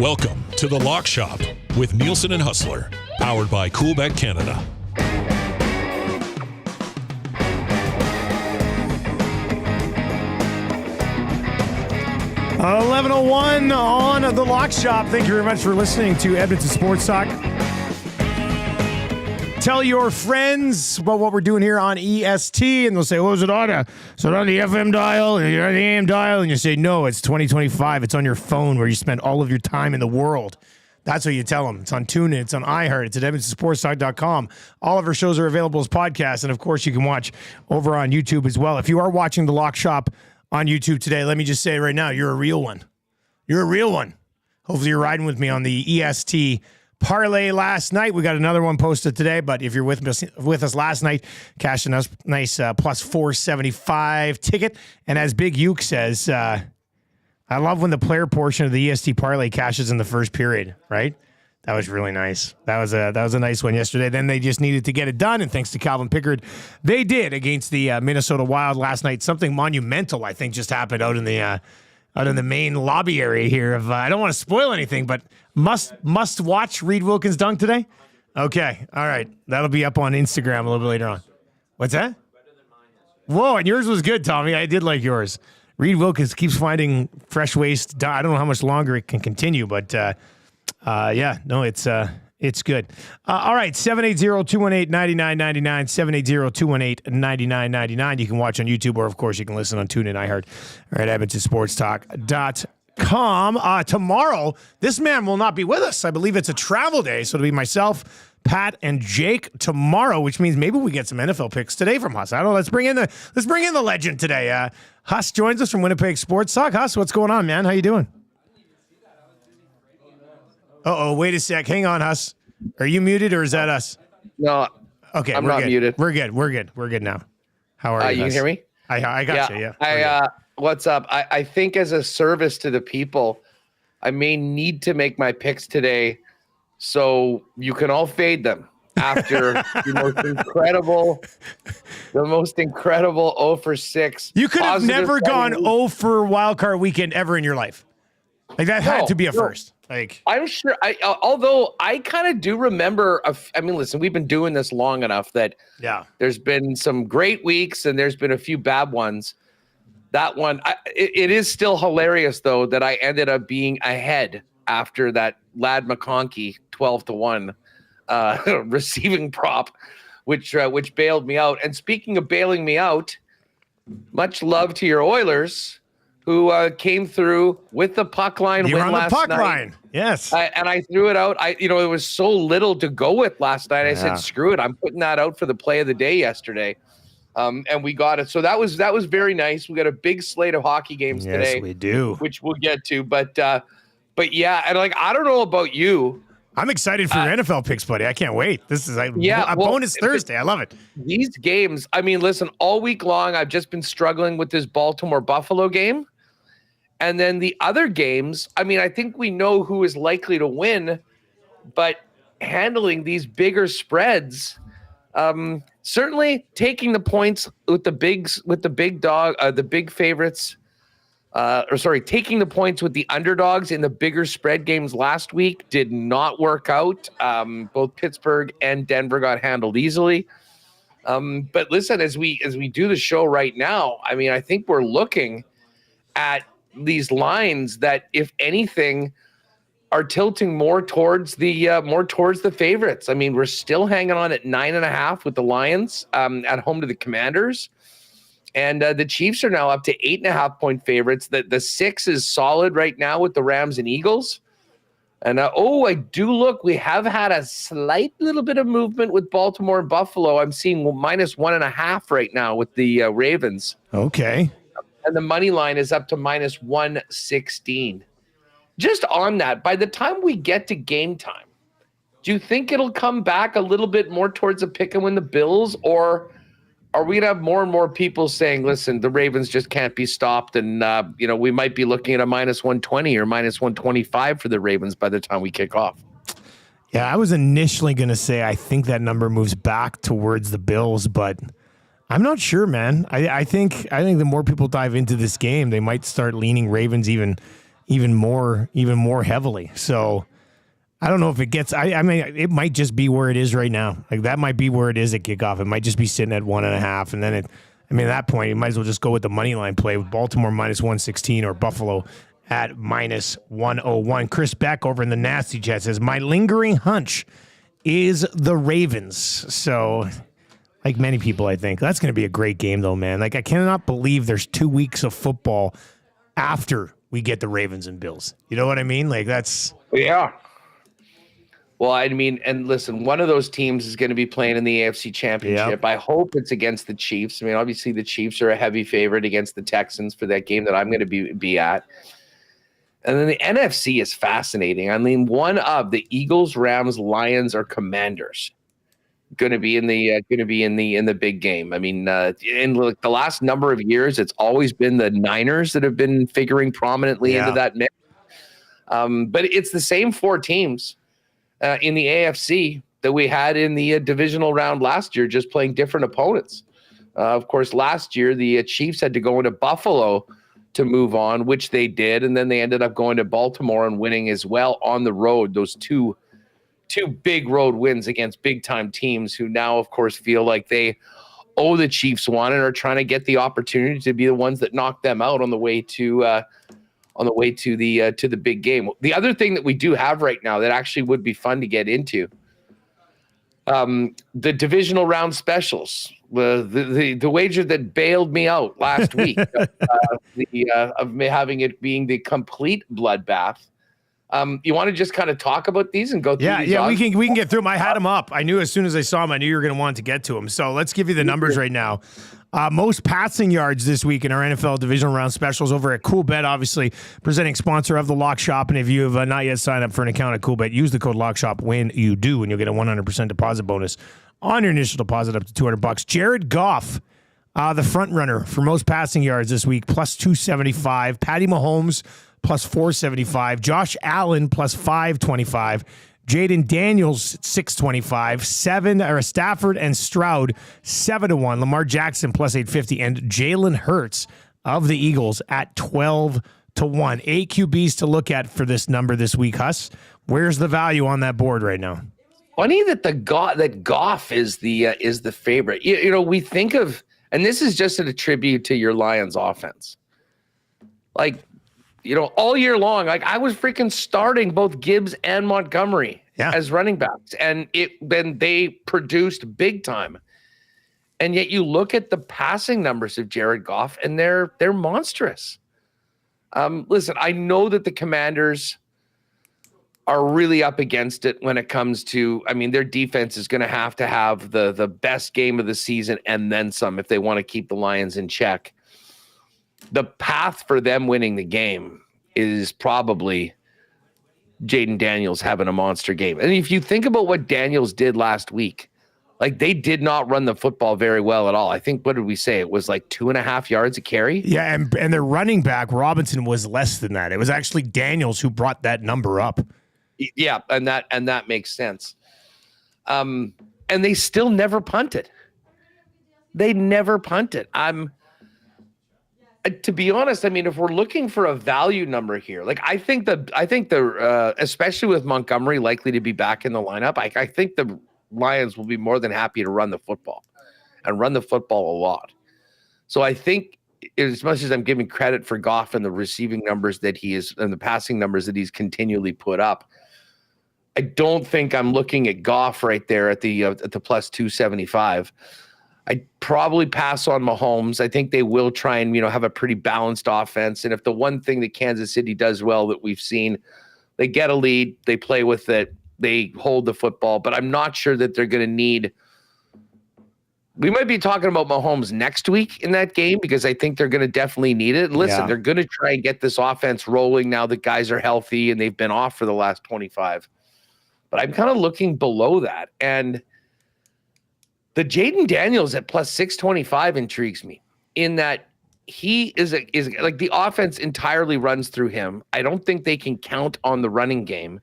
Welcome to The Lock Shop with Nielson and Hustler, powered by Coolbet Canada. $11:01 on The Lock Shop. Thank you very much for listening to Edmonton Sports Talk. Tell your friends about what we're doing here on EST, and they'll say, "Oh, is it on the FM dial, or you're on the AM dial?" And you say, "No, it's 2025. It's on your phone where you spend all of your time in the world." That's what you tell them. It's on TuneIn. It's on iHeart. It's at EdmontonSportsTalk.com. All of our shows are available as podcasts, and of course, you can watch over on YouTube as well. If you are watching The Lock Shop on YouTube today, let me just say right now, you're a real one. You're a real one. Hopefully, you're riding with me on the EST parlay last night. We got another one posted today, but if you're with us last night, cashed a nice plus 475 ticket. And as Big Uke says, I love when the player portion of the EST parlay cashes in the first period, right? That was really nice. That was a nice one yesterday. Then they just needed to get it done, and thanks to Calvin Pickard, they did against the Minnesota Wild last night. Something monumental, I think, just happened out in the main lobby area here. I don't want to spoil anything, but must watch Reed Wilkins dunk today. Okay, all right, that'll be up on Instagram a little bit later on. What's that? Whoa, and yours was good, Tommy. I did like yours. Reed Wilkins keeps finding fresh ways. I don't know how much longer it can continue, but yeah, no, it's good. All right, 780-218-9999, 780-218-9999. You can watch on YouTube, or, of course, you can listen on TuneIn, iHeart, or at EdmontonSportsTalk.com. Tomorrow, this man will not be with us. I believe it's a travel day, so it'll be myself, Pat, and Jake tomorrow, which means maybe we get some NFL picks today from Huss. I don't know. Let's bring in the legend today. Huss joins us from Winnipeg Sports Talk. Huss, what's going on, man? How you doing? Uh-oh, wait a sec. Hang on, Huss. Are you muted, or is that us? No. Okay, I'm not muted. We're good now. How are you, you Huss? can hear me? I got you, yeah. What's up? I think as a service to the people, I may need to make my picks today so you can all fade them after the most incredible 0 for 6. You could have never gone 0 for wildcard weekend ever in your life. Like, that had to be a first. Like, I'm sure. Although I kind of do remember. Listen, we've been doing this long enough that there's been some great weeks and there's been a few bad ones. That one, it is still hilarious though that I ended up being ahead after that Lad McConkey 12-1 receiving prop, which bailed me out. And speaking of bailing me out, much love to your Oilers, who came through with the puck line win last night. You were on the puck line, yes. And I threw it out. It was so little to go with last night. I said, screw it. I'm putting that out for the play of the day yesterday. And we got it. So that was very nice. We got a big slate of hockey games today. Yes, we do. Which we'll get to. But yeah, and I don't know about you. I'm excited for your NFL picks, buddy. I can't wait. This is a bonus Thursday. I love it. These games, listen, all week long, I've just been struggling with this Baltimore-Buffalo game. And then the other games, I think we know who is likely to win, but handling these bigger spreads, certainly taking the points with the big favorites, taking the points with the underdogs in the bigger spread games last week did not work out. Both Pittsburgh and Denver got handled easily. But listen, as we do the show right now, I think we're looking at these lines that, if anything, are tilting more towards the favorites. We're still hanging on at 9.5 with the Lions at home to the Commanders, and the Chiefs are now up to 8.5-point favorites. The 6 is solid right now with the Rams and Eagles. And we have had a slight little bit of movement with Baltimore and Buffalo. I'm seeing -1.5 right now with the Ravens. Okay. And the money line is up to -116. just on that, by the time we get to game time, do you think it'll come back a little bit more towards a pick and win the Bills, or are we going to have more and more people saying, listen, the Ravens just can't be stopped, and we might be looking at a minus 120 or minus 125 for the Ravens by the time we kick off? Yeah, I was initially going to say I think that number moves back towards the Bills, but I'm not sure, man. I think the more people dive into this game, they might start leaning Ravens even more heavily. So I don't know if it gets. I mean, it might just be where it is right now. Like that might be where it is at kickoff. It might just be sitting at 1.5, and then at that point, you might as well just go with the money line play with Baltimore minus 116 or Buffalo at minus 101. Chris Beck over in the Nasty Chat says, my lingering hunch is the Ravens. So, like many people, I think that's going to be a great game, though, man. Like, I cannot believe there's 2 weeks of football after we get the Ravens and Bills. You know what I mean? Like, that's... Yeah. Well, I mean, and listen, one of those teams is going to be playing in the AFC Championship. Yep. I hope it's against the Chiefs. I mean, obviously, the Chiefs are a heavy favorite against the Texans for that game that I'm going to be at. And then the NFC is fascinating. I mean, one of the Eagles, Rams, Lions, or Commanders going to be in the big game. I mean, in like the last number of years, it's always been the Niners that have been figuring prominently into that mix. But it's the same 4 teams in the AFC that we had in the divisional round last year, just playing different opponents. Of course, last year the Chiefs had to go into Buffalo to move on, which they did, and then they ended up going to Baltimore and winning as well on the road. Those two big road wins against big-time teams who now, of course, feel like they owe the Chiefs one and are trying to get the opportunity to be the ones that knock them out on the way to the big game. The other thing that we do have right now that actually would be fun to get into, the divisional round specials. The wager that bailed me out last week of having it being the complete bloodbath. You want to just kind of talk about these and go through these? Yeah, we can get through them. I had them up. I knew as soon as I saw them, I knew you were going to want to get to them. So let's give you the numbers right now. Most passing yards this week in our NFL divisional round specials over at Coolbet, obviously presenting sponsor of the Lock Shop. And if you have not yet signed up for an account at Coolbet, use the code LOCKSHOP when you do, and you'll get a 100% deposit bonus on your initial deposit up to $200. Jared Goff, the front runner for most passing yards this week, plus 275. Patty Mahomes, plus 475. Josh Allen, plus 525. Jaden Daniels, 625. Stafford and Stroud, 7-1. Lamar Jackson, plus 850. And Jalen Hurts of the Eagles at 12-1. 8 QBs to look at for this number this week, Huss. Where's the value on that board right now? Funny that Goff is the favorite. You know, we think of, and this is just a tribute to your Lions offense. Like, you know, all year long, like I was freaking starting both Gibbs and Montgomery as running backs, and then they produced big time. And yet you look at the passing numbers of Jared Goff, and they're monstrous. Listen, I know that the Commanders are really up against it when it comes to, I mean, their defense is going to have the best game of the season and then some if they want to keep the Lions in check. The path for them winning the game is probably Jaden Daniels having a monster game. And if you think about what Daniels did last week, like they did not run the football very well at all. I think, what did we say? It was like 2.5 yards a carry. Yeah. And their running back, Robinson, was less than that. It was actually Daniels who brought that number up. Yeah. And that makes sense. And they still never punted. They never punted. To be honest, I mean, if we're looking for a value number here, like I think the especially with Montgomery likely to be back in the lineup, I think the Lions will be more than happy to run the football and run the football a lot. So I think, as much as I'm giving credit for Goff and the receiving numbers that he is and the passing numbers that he's continually put up, I don't think I'm looking at Goff right there at the plus 275. I'd probably pass on Mahomes. I think they will try and, have a pretty balanced offense. And if the one thing that Kansas City does well that we've seen, they get a lead, they play with it, they hold the football. But I'm not sure that they're going to need We might be talking about Mahomes next week in that game because I think they're going to definitely need it. And listen, they're going to try and get this offense rolling now that guys are healthy and they've been off for the last 25. But I'm kind of looking below that. And the Jaden Daniels at plus 625 intrigues me in that he is like the offense entirely runs through him. I don't think they can count on the running game.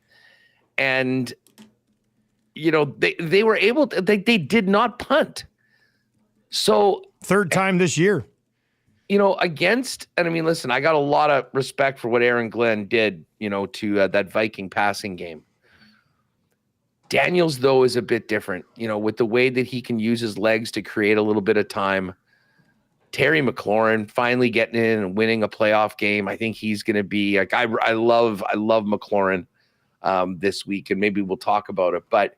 And, they were able to, they did not punt. So third time this year, and I mean, listen, I got a lot of respect for what Aaron Glenn did, to that Viking passing game. Daniels, though, is a bit different, with the way that he can use his legs to create a little bit of time. Terry McLaurin finally getting in and winning a playoff game. I think he's going to be like, I love McLaurin this week, and maybe we'll talk about it. But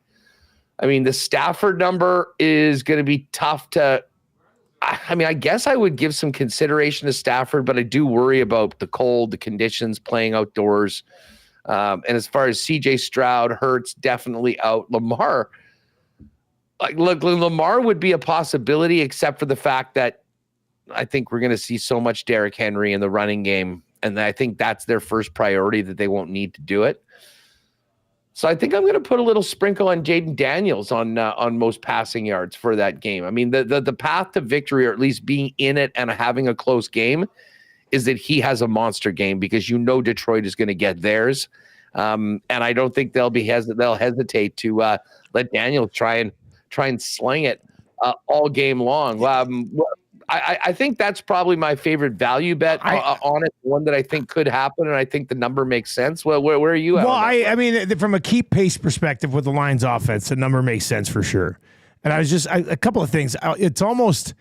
I mean, the Stafford number is going to be tough to, I guess I would give some consideration to Stafford, but I do worry about the cold, the conditions, playing outdoors. And as far as CJ Stroud, Hurts, definitely out. Lamar would be a possibility, except for the fact that I think we're going to see so much Derrick Henry in the running game. And I think that's their first priority, that they won't need to do it. So I think I'm going to put a little sprinkle on Jaden Daniels on most passing yards for that game. I mean, the path to victory, or at least being in it and having a close game, is that he has a monster game, because Detroit is going to get theirs, and I don't think they'll hesitate to let Daniels try and sling it all game long. I think that's probably my favorite value bet on it, one that I think could happen, and I think the number makes sense. Well, where are you at? Well, I mean, from a keep pace perspective with the Lions offense, the number makes sense for sure. And a couple of things. It's almost,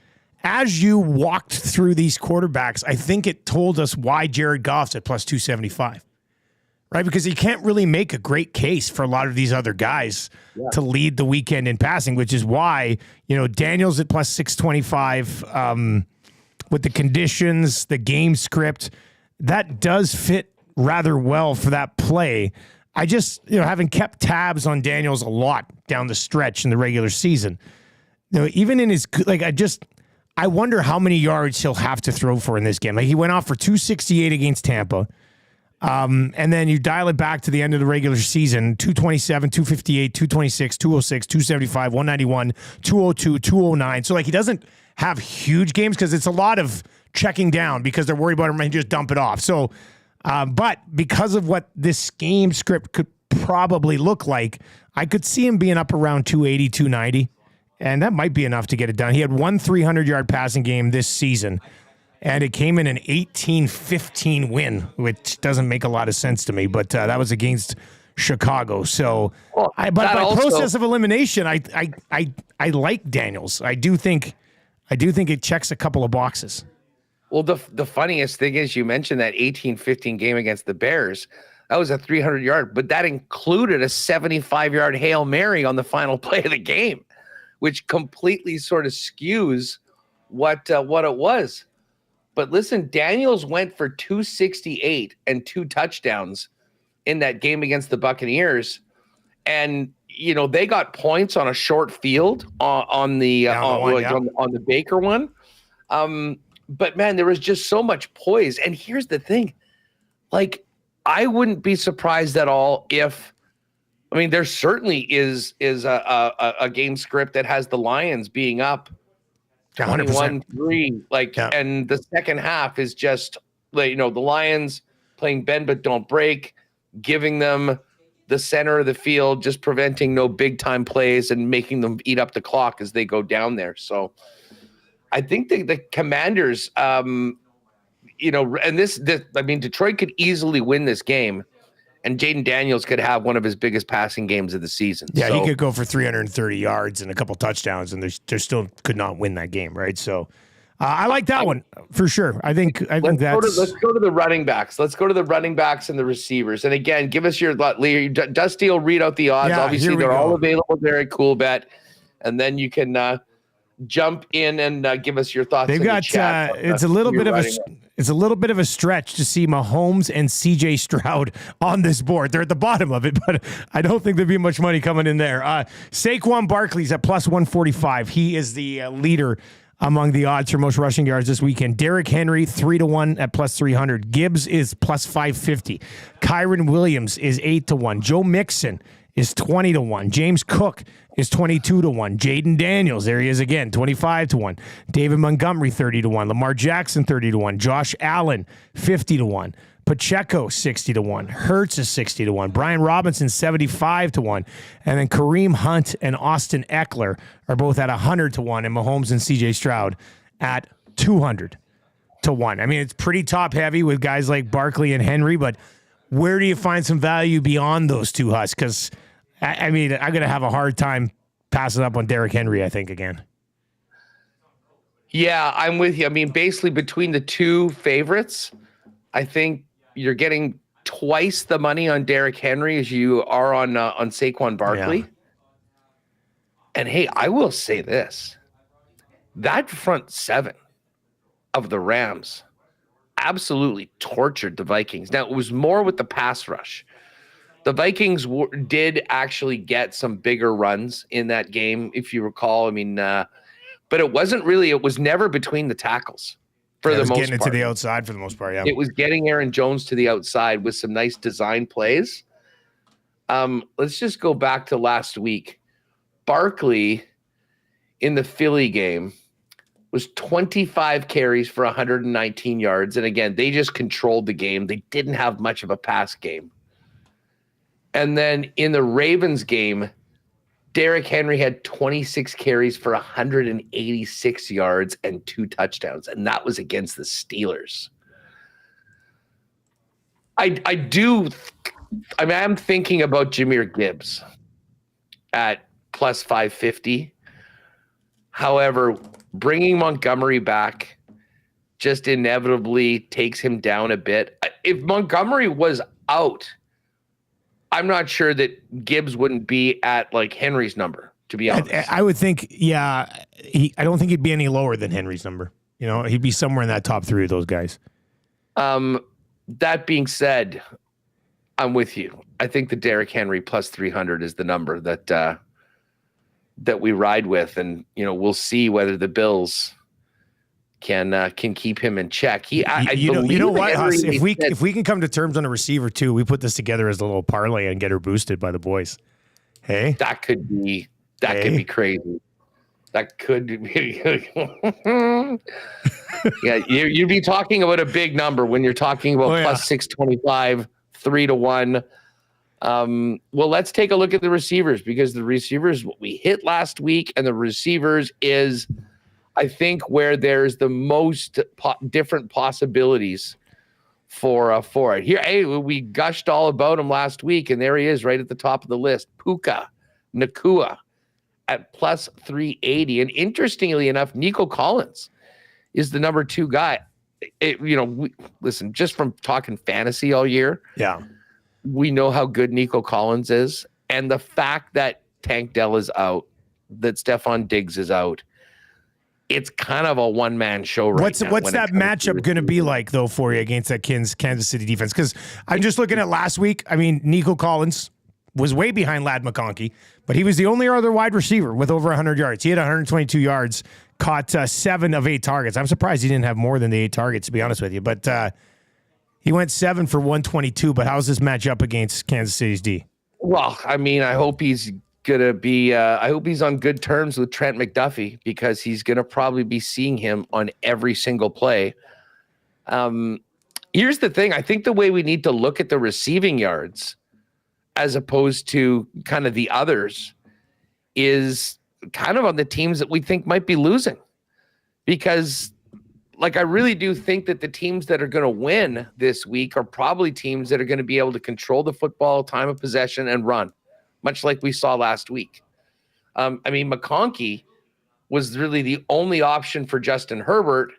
as you walked through these quarterbacks, I think it told us why Jared Goff's at plus 275. Right, because you can't really make a great case for a lot of these other guys to lead the weekend in passing, which is why, Daniels at plus 625 with the conditions, the game script, that does fit rather well for that play. I just, having kept tabs on Daniels a lot down the stretch in the regular season, even in his, I wonder how many yards he'll have to throw for in this game. Like, he went off for 268 against Tampa. And then you dial it back to the end of the regular season, 227, 258, 226, 206, 275, 191, 202, 209. So, he doesn't have huge games because it's a lot of checking down because they're worried about him and just dump it off. So, but because of what this game script could probably look like, I could see him being up around 280, 290, and that might be enough to get it done. He had one 300-yard passing game this season, and it came in an 18-15 win, which doesn't make a lot of sense to me, but that was against Chicago. So, by process of elimination, I like Daniels. I do think it checks a couple of boxes. Well, the funniest thing is, you mentioned that 18-15 game against the Bears. That was a 300-yard, but that included a 75-yard Hail Mary on the final play of the game, which completely sort of skews what it was. But listen, Daniels went for 268 and 2 touchdowns in that game against the Buccaneers. And, they got points on a short field on the Baker one. But man, there was just so much poise. And here's the thing, I wouldn't be surprised at all if, there certainly is a game script that has the Lions being up 21-3, and the second half is just, the Lions playing bend but don't break, giving them the center of the field, just preventing no big time plays and making them eat up the clock as they go down there. So I think the Commanders, and Detroit could easily win this game, and Jaden Daniels could have one of his biggest passing games of the season. Yeah, he could go for 330 yards and a couple touchdowns, and they still could not win that game, right? So I like that one for sure. I think that's. Let's go to the running backs. Let's go to the running backs and the receivers. And again, give us your Dusty will read out the odds. Yeah, obviously, they're all available there at Coolbet, and then you can jump in and give us your thoughts. They've got it's a little bit of it's a little bit of a stretch to see Mahomes and CJ Stroud on this board. They're at the bottom of it, but I don't think there'd be much money coming in there. Saquon Barkley's at plus 145. He is the leader among the odds for most rushing yards this weekend. Derrick Henry, 3-1 at plus 300. Gibbs is plus 550. Kyron Williams is 8-1. Joe Mixon is 20-1. James Cook is 22-1. Jaden Daniels, there he is again, 25-1. David Montgomery, 30-1. Lamar Jackson, 30-1. Josh Allen, 50-1. Pacheco, 60-1. Hurts is 60-1. Brian Robinson, 75-1. And then Kareem Hunt and Austin Eckler are both at 100-1, and Mahomes and CJ Stroud at 200-1. I mean, it's pretty top heavy with guys like Barkley and Henry, but where do you find some value beyond those two, Huss? Because, I mean, I'm going to have a hard time passing up on Derrick Henry, I think, again. Yeah, I'm with you. I mean, basically between the two favorites, I think you're getting twice the money on Derrick Henry as you are on Saquon Barkley. Yeah. And hey, I will say this. That front seven of the Rams absolutely tortured the Vikings. Now, it was more with the pass rush. The Vikings did actually get some bigger runs in that game, if you recall. I mean, but it was never between the tackles for the most part. It was getting it to the outside for the most part, yeah. It was getting Aaron Jones to the outside with some nice design plays. Let's just go back to last week. Barkley in the Philly game was 25 carries for 119 yards. And again, they just controlled the game. They didn't have much of a pass game. And then in the Ravens game, Derrick Henry had 26 carries for 186 yards and 2 touchdowns. And that was against the Steelers. I'm thinking about Jahmyr Gibbs at plus 550. However, bringing Montgomery back just inevitably takes him down a bit. If Montgomery was out, I'm not sure that Gibbs wouldn't be at like Henry's number, to be honest. I would think, yeah, I don't think he'd be any lower than Henry's number. You know, he'd be somewhere in that top 3 of those guys. That being said, I'm with you. I think the Derrick Henry plus 300 is the number that we ride with, and you know, we'll see whether the Bills can keep him in check. You know what, Huss, if we can come to terms on a receiver too, we put this together as a little parlay and get her boosted by the boys. Hey, that could be crazy. That could be. Yeah, you'd be talking about a big number when you're talking about plus 625, 3-1. Well, let's take a look at the receivers, because the receivers, what we hit last week, and the receivers is, I think, where there's the most different possibilities for it. Here, hey, we gushed all about him last week, and there he is right at the top of the list. Puka Nacua at plus 380. And interestingly enough, Nico Collins is the number 2 guy. Listen, just from talking fantasy all year. Yeah. We know how good Nico Collins is. And the fact that Tank Dell is out, that Stephon Diggs is out, it's kind of a one-man show right now. What's that matchup going to be like, though, for you against that Kansas City defense? Because I'm just looking at last week. I mean, Nico Collins was way behind Ladd McConkey, but he was the only other wide receiver with over 100 yards. He had 122 yards, caught 7 of 8 targets. I'm surprised he didn't have more than the 8 targets, to be honest with you. But he went 7 for 122. But how's this match up against Kansas City's D? Well, I mean, I hope he's gonna be. I hope he's on good terms with Trent McDuffie, because he's gonna probably be seeing him on every single play. Here's the thing. I think the way we need to look at the receiving yards, as opposed to kind of the others, is kind of on the teams that we think might be losing. Because, like, I really do think that the teams that are going to win this week are probably teams that are going to be able to control the football, time of possession, and run, much like we saw last week. I mean, McConkey was really the only option for Justin Herbert.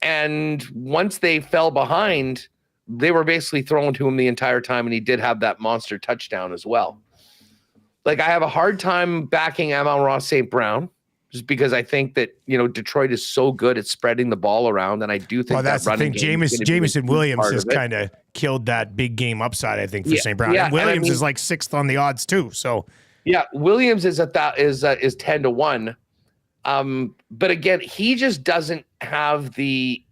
And once they fell behind, they were basically throwing to him the entire time, and he did have that monster touchdown as well. Like, I have a hard time backing Amon-Ra St. Brown just because I think that, Detroit is so good at spreading the ball around. And I do think that's that running the thing. game Jameson Williams has kind of killed that big game upside, I think, for St. Brown. Yeah, and Williams is like 6th on the odds too. So yeah, Williams is 10-1. But again, he just doesn't have he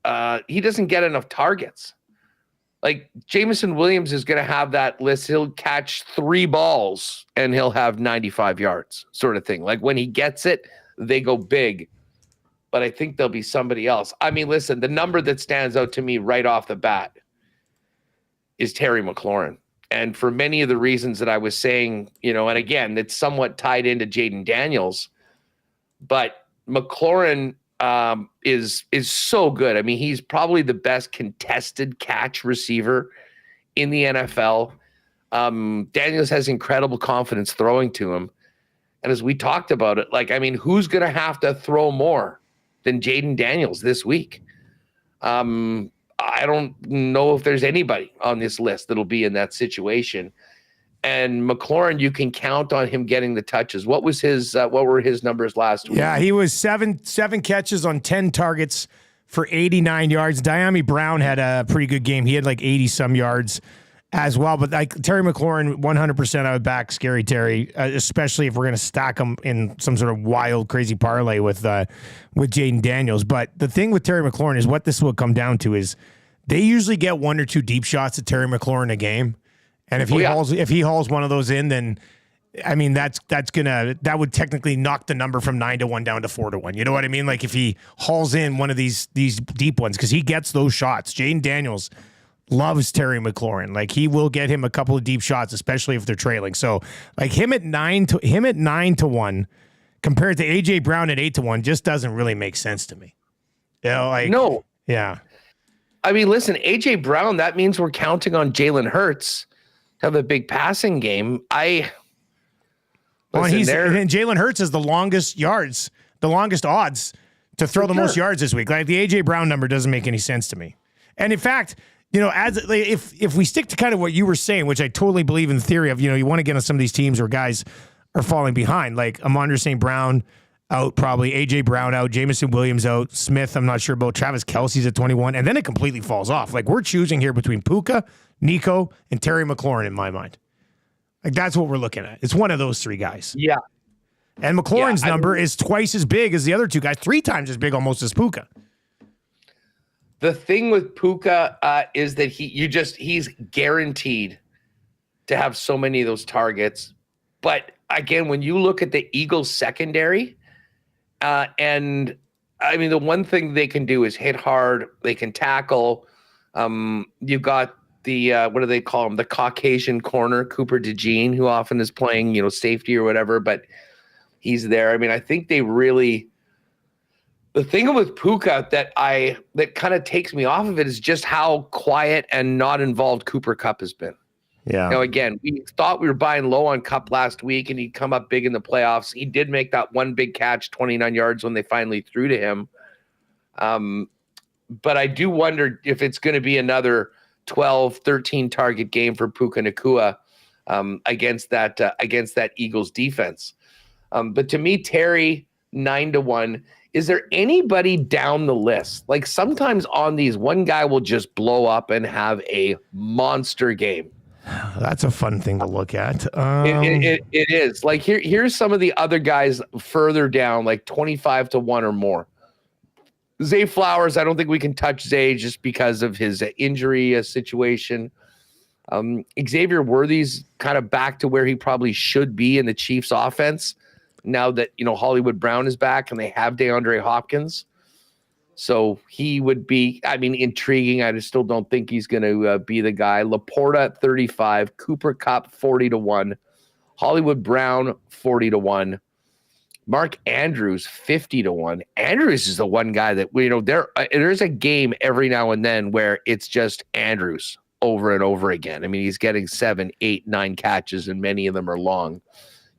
doesn't get enough targets. Like Jameson Williams is going to have that list. He'll catch 3 balls and he'll have 95 yards sort of thing. Like when he gets it, they go big. But I think there'll be somebody else. I mean, listen, the number that stands out to me right off the bat is Terry McLaurin. And for many of the reasons that I was saying, and again, it's somewhat tied into Jaden Daniels, but McLaurin is so good. I mean, he's probably the best contested catch receiver in the NFL. Daniels has incredible confidence throwing to him. And as we talked about it, who's going to have to throw more than Jaden Daniels this week? I don't know if there's anybody on this list that'll be in that situation. And McLaurin, you can count on him getting the touches. What were his numbers last week? Yeah, he was seven catches on 10 targets for 89 yards. Diami Brown had a pretty good game. He had like 80 some yards as well. But like Terry McLaurin, 100% I would back Scary Terry, especially if we're going to stack him in some sort of wild, crazy parlay with Jaden Daniels. But the thing with Terry McLaurin is what this will come down to is they usually get 1 or 2 deep shots at Terry McLaurin a game. And if he hauls one of those in, then I mean that would technically knock the number from 9-1 down to 4-1. You know what I mean? Like if he hauls in one of these deep ones, because he gets those shots. Jaden Daniels loves Terry McLaurin. Like he will get him a couple of deep shots, especially if they're trailing. So like him at 9-1 compared to AJ Brown at 8-1 just doesn't really make sense to me. No. Yeah. I mean, listen, AJ Brown, that means we're counting on Jalen Hurts to have a big passing game. And Jalen Hurts is the longest odds to throw the most yards this week. Like the AJ Brown number doesn't make any sense to me. And in fact, if we stick to kind of what you were saying, which I totally believe in the theory of, you want to get on some of these teams where guys are falling behind, like Amon-Ra St. Brown out, probably AJ Brown out, Jameson Williams out, Smith, I'm not sure about, Travis Kelce's at 21, and then it completely falls off. Like we're choosing here between Puka, Nico, and Terry McLaurin in my mind. Like that's what we're looking at. It's one of those 3 guys. Yeah. And McLaurin's number is twice as big as the other 2 guys, 3 times as big almost as Puka. The thing with Puka is that he's guaranteed to have so many of those targets. But again, when you look at the Eagles secondary, and I mean, the one thing they can do is hit hard. They can tackle. You've got the, what do they call him? The Caucasian corner, Cooper DeJean, who often is playing, safety or whatever, but he's there. I mean, I think they really, the thing with Puka that kind of takes me off of it is just how quiet and not involved Cooper Kupp has been. Yeah. Again, we thought we were buying low on Kupp last week and he'd come up big in the playoffs. He did make that one big catch, 29 yards when they finally threw to him. But I do wonder if it's going to be another 12, 13 target game for Puka Nacua against that Eagles defense. But to me, Terry, 9-1. Is there anybody down the list? Like sometimes on these, one guy will just blow up and have a monster game. That's a fun thing to look at. It is. Like here's some of the other guys further down, like 25-1 or more. Zay Flowers, I don't think we can touch Zay just because of his injury situation. Xavier Worthy's kind of back to where he probably should be in the Chiefs offense now that, Hollywood Brown is back and they have DeAndre Hopkins. So he would be, intriguing. I just still don't think he's going to be the guy. Laporta at 35, Cooper Kupp 40-1, Hollywood Brown 40-1, Mark Andrews 50-1. Andrews is the one guy that there's a game every now and then where it's just Andrews over and over again. I mean, he's getting 7, 8, 9 catches, and many of them are long.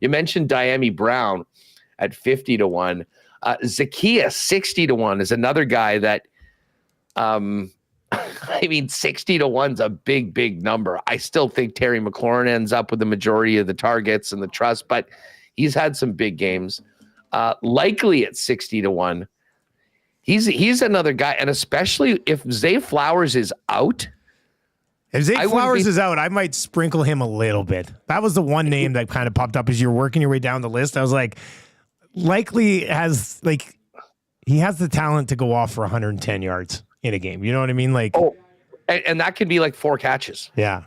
You mentioned Diami Brown at 50-1. Zacchaeus 60-1 is another guy that 60-1 is a big number. I still think Terry McLaurin ends up with the majority of the targets and the trust, but he's had some big games. likely at 60-1. He's another guy, and especially if Zay Flowers is out. If Zay Flowers is out, I might sprinkle him a little bit. That was the one name that kind of popped up as you're working your way down the list. I was like, likely has he has the talent to go off for 110 yards in a game. You know what I mean? Like, and that could be like 4 catches. Yeah.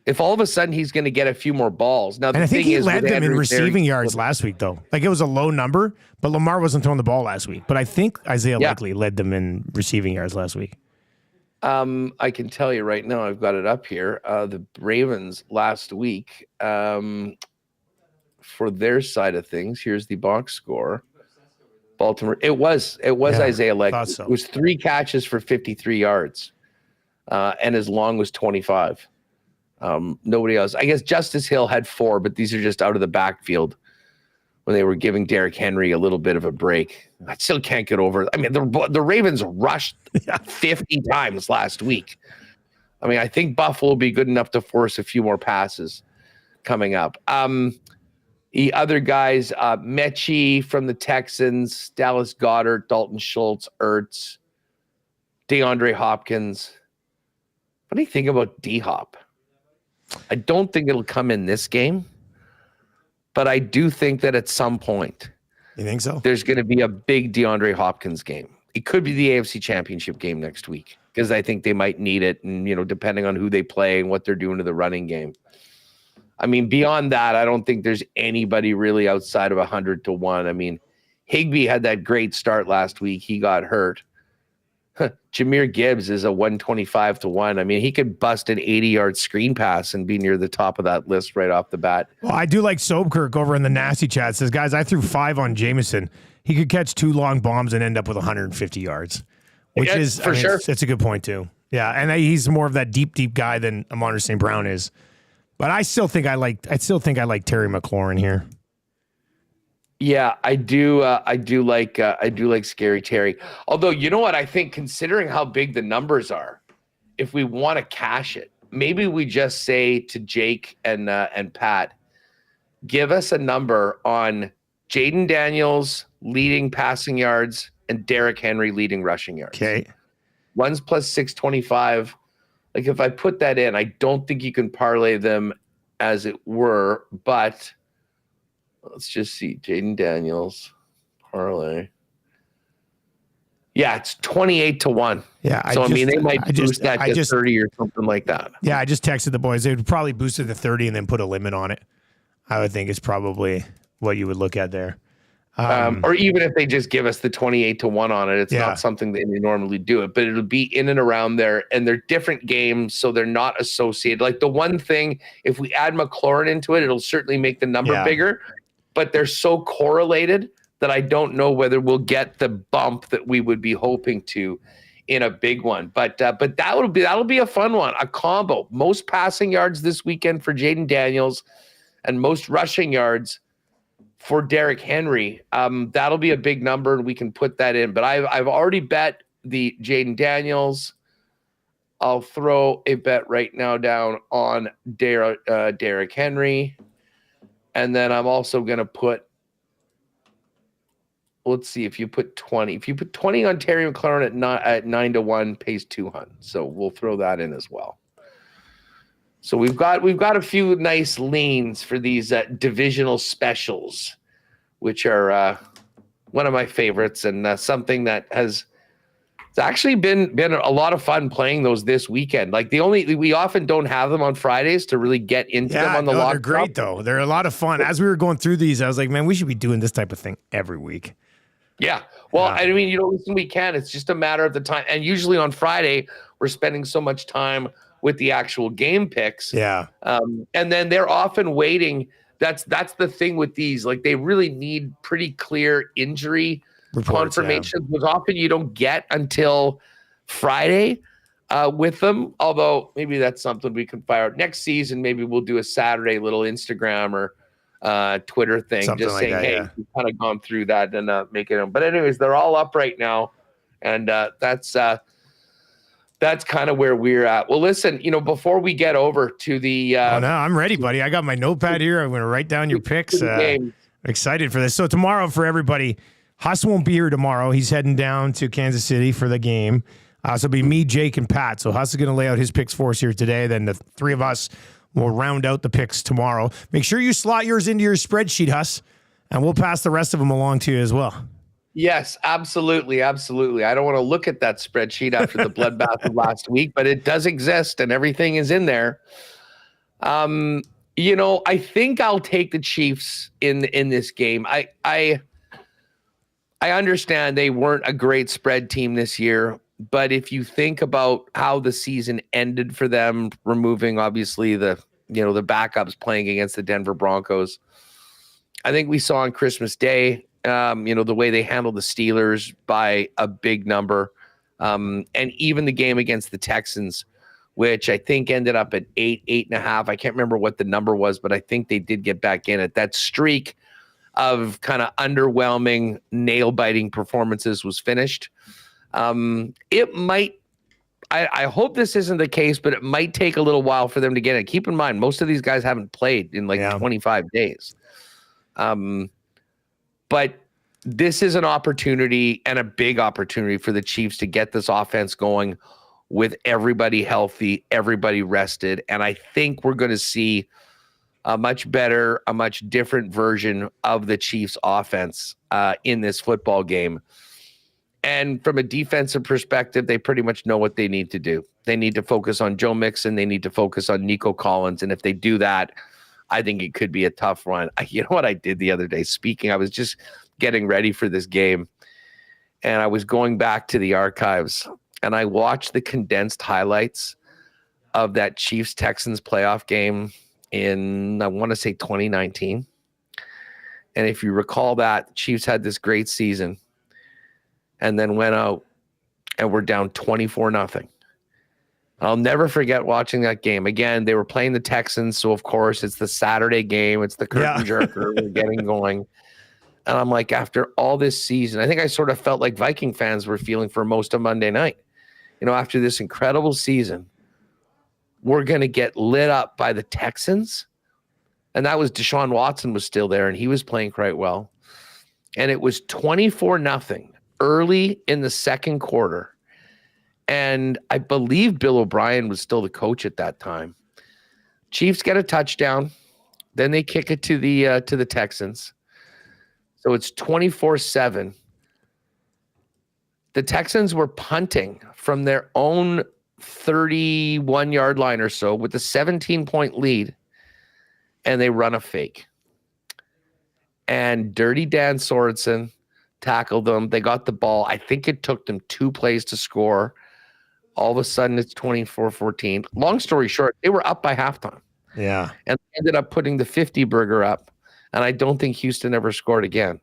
If all of a sudden he's going to get a few more balls. Now, and I think he led them in receiving yards last week, though. Like, it was a low number, but Lamar wasn't throwing the ball last week. But I think Isaiah likely led them in receiving yards last week. I can tell you right now, I've got it up here. The Ravens last week, for their side of things, here's the box score. Baltimore, it was Isaiah Likely. So. It was 3 catches for 53 yards, and his long was 25. Nobody else. I guess Justice Hill had 4, but these are just out of the backfield when they were giving Derrick Henry a little bit of a break. I still can't get over it. I mean, the Ravens rushed 50 times last week. I mean, I think Buffalo will be good enough to force a few more passes coming up. The other guys, Mechie from the Texans, Dallas Goedert, Dalton Schultz, Ertz, DeAndre Hopkins. What do you think about D-Hop? I don't think it'll come in this game, but I do think that at some point, you think so? There's going to be a big DeAndre Hopkins game. It could be the AFC Championship game next week because I think they might need it, and depending on who they play and what they're doing to the running game. I mean, beyond that, I don't think there's anybody really outside of 100-1. I mean, Higbee had that great start last week. He got hurt. Jahmyr Gibbs is a 125-1. I mean, he could bust an 80-yard screen pass and be near the top of that list right off the bat. Well, I do like Sobkirk over in the nasty chat. Says, guys, I threw 5 on Jameson. He could catch 2 long bombs and end up with 150 yards, which is for sure. It's a good point too. Yeah, and he's more of that deep guy than Amon St. Brown is. But I still think I like Terry McLaurin here. Yeah, I do like Scary Terry. Although, you know what? I think considering how big the numbers are, if we want to cash it, maybe we just say to Jake and Pat, give us a number on Jaden Daniels leading passing yards and Derrick Henry leading rushing yards. Okay. One's plus 625. Like, if I put that in, I don't think you can parlay them as it were, but let's just see. Jaden Daniels parlay. Yeah, it's 28-1. Yeah. So, I mean, they might boost that to 30 or something like that. Yeah, I just texted the boys. They would probably boost it to 30 and then put a limit on it. I would think is probably what you would look at there. Or even if they just give us the 28-1 on it, it's not something that they normally do it, but it'll be in and around there, and they're different games, so they're not associated. Like, the one thing, if we add McLaurin into it, it'll certainly make the number bigger, but they're so correlated that I don't know whether we'll get the bump that we would be hoping to in a big one. But that'll be a fun one, a combo. Most passing yards this weekend for Jaden Daniels and most rushing yards for Derrick Henry. That'll be a big number, and we can put that in. But I've already bet the Jaden Daniels. I'll throw a bet right now down on Derrick Henry. And then I'm also going to put, let's see, if you put 20 on Terry McLaurin at 9-1, pays 200. So we'll throw that in as well. So we've got a few nice leans for these divisional specials, which are one of my favorites, and something that has actually been a lot of fun playing those this weekend. Like, we often don't have them on Fridays to really get into them on the lock. They're great though. They're a lot of fun. As we were going through these, I was like, man, we should be doing this type of thing every week. Yeah. Well, I mean, listen, we can. It's just a matter of the time. And usually on Friday, we're spending so much time with the actual game picks. Yeah. And then they're often waiting. That's the thing with these. Like, they really need pretty clear injury confirmations, which often you don't get until Friday with them. Although maybe that's something we can fire out next season. Maybe we'll do a Saturday little Instagram or Twitter thing, something just like saying, that, hey, we've kind of gone through that and make it. But anyways, they're all up right now, and that's kind of where we're at. Well, listen, before we get over to the no, I'm ready, buddy. I got my notepad here. I'm going to write down your picks. Excited for this. So tomorrow for everybody, Huss won't be here tomorrow. He's heading down to Kansas City for the game. So it'll be me, Jake, and Pat. So Huss is going to lay out his picks for us here today. Then the three of us will round out the picks tomorrow. Make sure you slot yours into your spreadsheet, Huss, and we'll pass the rest of them along to you as well. Yes, absolutely. Absolutely. I don't want to look at that spreadsheet after the bloodbath of last week, but it does exist and everything is in there. I think I'll take the Chiefs in this game. I understand they weren't a great spread team this year, but if you think about how the season ended for them, removing obviously the backups playing against the Denver Broncos, I think we saw on Christmas Day, the way they handled the Steelers by a big number, and even the game against the Texans, which I think ended up at 8.5. I can't remember what the number was, but I think they did get back in it. That streak of kind of underwhelming, nail-biting performances was finished. It might, I hope this isn't the case, but it might take a little while for them to get it. Keep in mind, most of these guys haven't played in 25 days. But this is an opportunity and a big opportunity for the Chiefs to get this offense going with everybody healthy, everybody rested. And I think we're going to see a much better, a much different version of the Chiefs offense in this football game. And from a defensive perspective, they pretty much know what they need to do. They need to focus on Joe Mixon. They need to focus on Nico Collins. And if they do that, I think it could be a tough run. You know what I did the other day? I was just getting ready for this game, and I was going back to the archives, and I watched the condensed highlights of that Chiefs-Texans playoff game in, I want to say, 2019. And if you recall that, the Chiefs had this great season and then went out and were down 24-0. I'll never forget watching that game. Again, they were playing the Texans, so of course it's the Saturday game. It's the curtain jerker. We're getting going. And I'm like, after all this season, I think I sort of felt like Viking fans were feeling for most of Monday night. After this incredible season, we're going to get lit up by the Texans. And that was Deshaun Watson was still there, and he was playing quite well. And it was 24-0 early in the second quarter. And I believe Bill O'Brien was still the coach at that time. Chiefs get a touchdown. Then they kick it to the Texans. So it's 24-7. The Texans were punting from their own 31-yard line or so with a 17-point lead, and they run a fake. And Dirty Dan Sorensen tackled them. They got the ball. I think it took them 2 plays to score. All of a sudden, it's 24-14. Long story short, they were up by halftime. Yeah. And ended up putting the 50-burger up. And I don't think Houston ever scored again.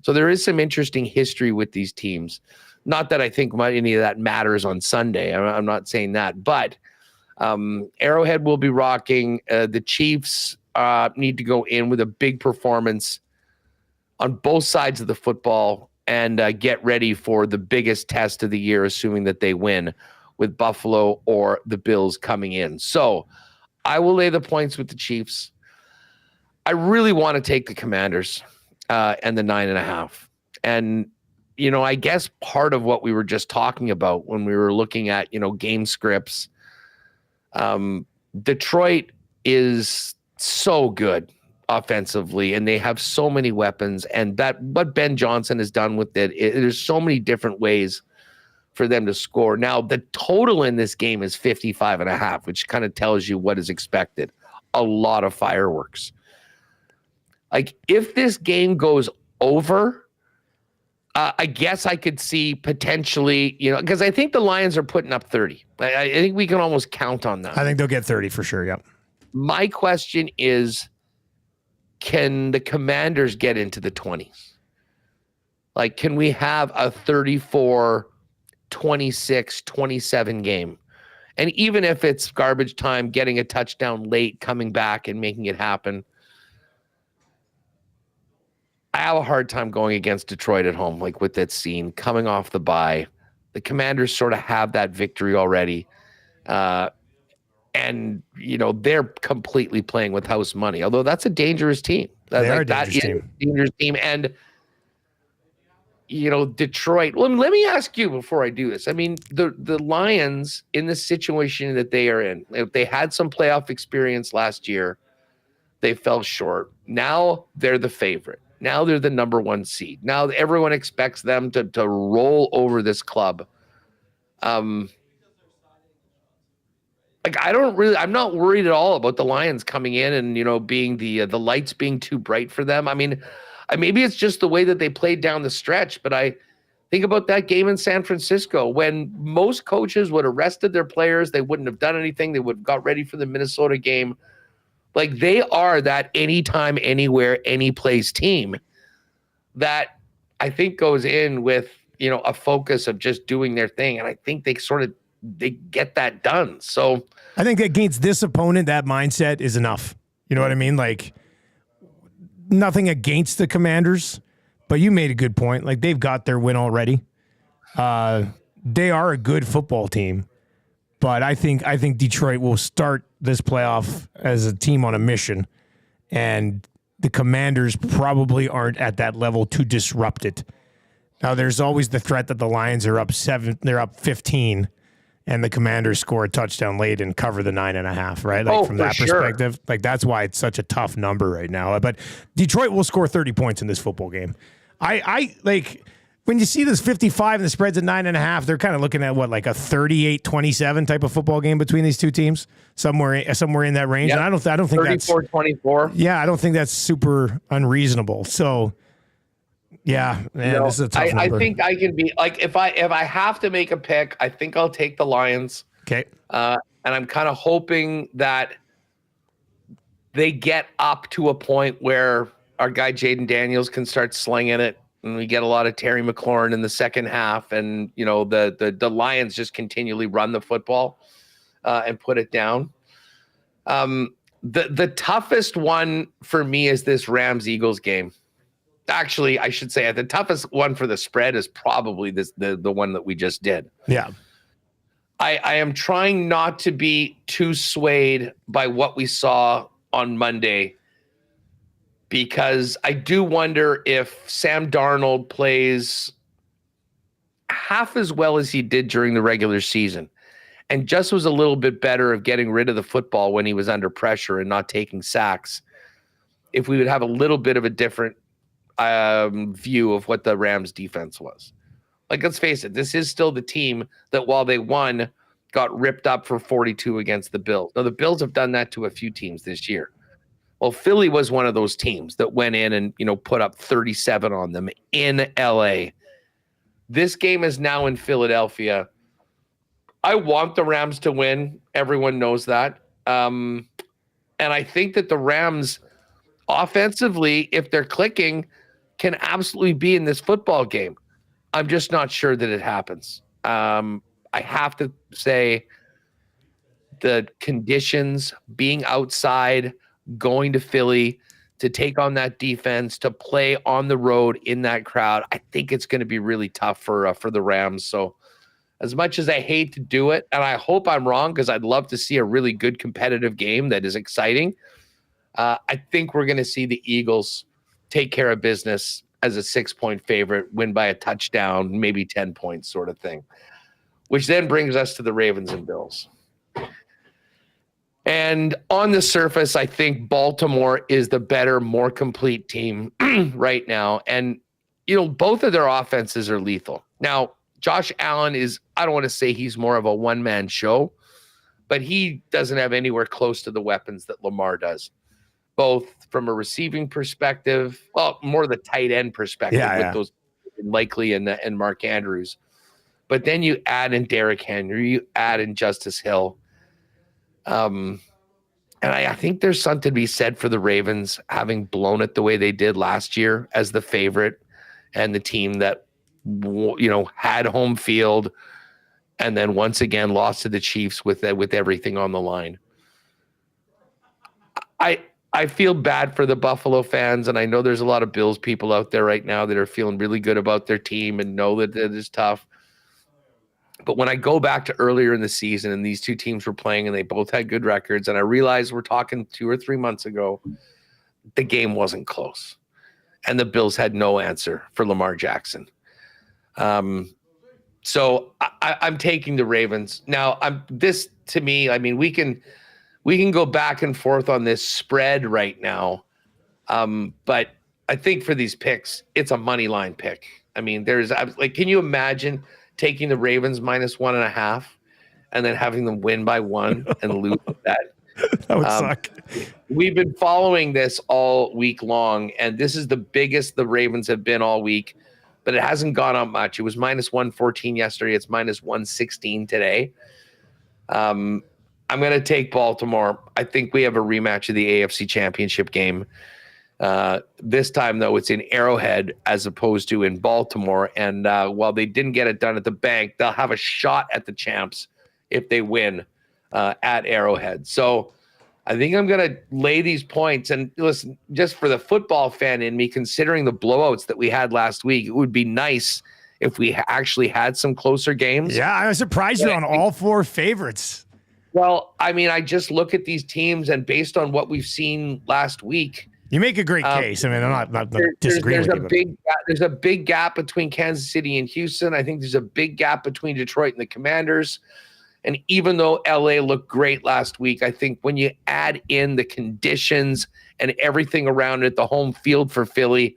So there is some interesting history with these teams. Not that I think any of that matters on Sunday. I'm not saying that. But Arrowhead will be rocking. The Chiefs need to go in with a big performance on both sides of the football and get ready for the biggest test of the year, assuming that they win, with Buffalo or the Bills coming in. So I will lay the points with the Chiefs. I really want to take the Commanders and the 9.5. And, I guess part of what we were just talking about when we were looking at, game scripts, Detroit is so good offensively, and they have so many weapons, and that what Ben Johnson has done with it, there's so many different ways for them to score. Now, the total in this game is 55.5, which kind of tells you what is expected. A lot of fireworks. Like, if this game goes over, I guess I could see potentially, because I think the Lions are putting up 30. I think we can almost count on that. I think they'll get 30 for sure, yep. My question is, can the Commanders get into the 20s? Like, can we have a 34, 26, 27 game? And even if it's garbage time, getting a touchdown late, coming back and making it happen, I have a hard time going against Detroit at home, like with that scene, coming off the bye. The Commanders sort of have that victory already. And, they're completely playing with house money, although that's a dangerous team. They are a that dangerous is team. a dangerous team. And, Detroit. Well, let me ask you before I do this. I mean, the Lions, in the situation that they are in, if they had some playoff experience last year, they fell short. Now they're the favorite. Now they're the number one seed. Now everyone expects them to roll over this club. I'm not worried at all about the Lions coming in and, being the lights being too bright for them. I mean, maybe it's just the way that they played down the stretch, but I think about that game in San Francisco when most coaches would have rested their players. They wouldn't have done anything. They would have got ready for the Minnesota game. Like, they are that anytime, anywhere, any place team that I think goes in with, a focus of just doing their thing. And I think they get that done. So I think against this opponent, that mindset is enough. You know what I mean? Like, nothing against the Commanders, but you made a good point. Like, they've got their win already. They are a good football team, but I think Detroit will start this playoff as a team on a mission, and the Commanders probably aren't at that level to disrupt it. Now, there's always the threat that the Lions are up 7, they're up 15, and the Commanders score a touchdown late and cover the 9.5, right? Like, from that perspective, like, that's why it's such a tough number right now. But Detroit will score 30 points in this football game. I like, when you see this 55 and the spread's at 9.5, they're kind of looking at like a 38-27 type of football game between these two teams, somewhere in that range. Yep. And I don't think that's 34-24. Yeah, I don't think that's super unreasonable. So, yeah, man, this is a tough number. I think I can be like, if I have to make a pick, I think I'll take the Lions. Okay. And I'm kind of hoping that they get up to a point where our guy Jaden Daniels can start slinging it, and we get a lot of Terry McLaurin in the second half, and the Lions just continually run the football and put it down. The toughest one for me is this Rams-Eagles game. Actually, I should say the toughest one for the spread is probably the one that we just did. Yeah. I am trying not to be too swayed by what we saw on Monday, because I do wonder if Sam Darnold plays half as well as he did during the regular season and just was a little bit better of getting rid of the football when he was under pressure and not taking sacks, if we would have a little bit of a different view of what the Rams defense was. Like, let's face it, this is still the team that, while they won, got ripped up for 42 against the Bills. Now, the Bills have done that to a few teams this year. Well, Philly was one of those teams that went in and, put up 37 on them in LA. This game is now in Philadelphia. I want the Rams to win. Everyone knows that. And I think that the Rams offensively, if they're clicking, can absolutely be in this football game. I'm just not sure that it happens. I have to say the conditions, being outside, going to Philly to take on that defense, to play on the road in that crowd, I think it's going to be really tough for the Rams. So as much as I hate to do it, and I hope I'm wrong, because I'd love to see a really good competitive game that is exciting, I think we're going to see the Eagles take care of business as a 6-point favorite, win by a touchdown, maybe 10 points sort of thing, which then brings us to the Ravens and Bills. And on the surface, I think Baltimore is the better, more complete team right now. And, both of their offenses are lethal. Now, Josh Allen I don't want to say he's more of a one-man show, but he doesn't have anywhere close to the weapons that Lamar does, both from a receiving perspective, well, more the tight end perspective with those Likely and Mark Andrews. But then you add in Derrick Henry, you add in Justice Hill. And I think there's something to be said for the Ravens having blown it the way they did last year as the favorite and the team that, had home field and then once again lost to the Chiefs with everything on the line. I feel bad for the Buffalo fans, and I know there's a lot of Bills people out there right now that are feeling really good about their team and know that it is tough. But when I go back to earlier in the season and these two teams were playing and they both had good records, and I realized we're talking 2 or 3 months ago, the game wasn't close, and the Bills had no answer for Lamar Jackson. So I'm taking the Ravens. Now, to me, I mean, we can go back and forth on this spread right now, but I think for these picks, it's a money line pick. I mean, can you imagine taking the Ravens -1.5 and then having them win by 1 and lose that? That would suck. We've been following this all week long, and this is the biggest the Ravens have been all week, but it hasn't gone up much. It was -114 yesterday. It's -116 today. I'm going to take Baltimore. I think we have a rematch of the AFC Championship game. This time, though, it's in Arrowhead as opposed to in Baltimore. And while they didn't get it done at the bank, they'll have a shot at the champs if they win at Arrowhead. So I think I'm going to lay these points. And listen, just for the football fan in me, considering the blowouts that we had last week, it would be nice if we actually had some closer games. Yeah, I was surprised you're on all 4 favorites. Well, I mean, I just look at these teams, and based on what we've seen last week, you make a great case. I mean, I'm not disagreeing with you. There's a big gap between Kansas City and Houston. I think there's a big gap between Detroit and the Commanders. And even though LA looked great last week, I think when you add in the conditions and everything around it, the home field for Philly,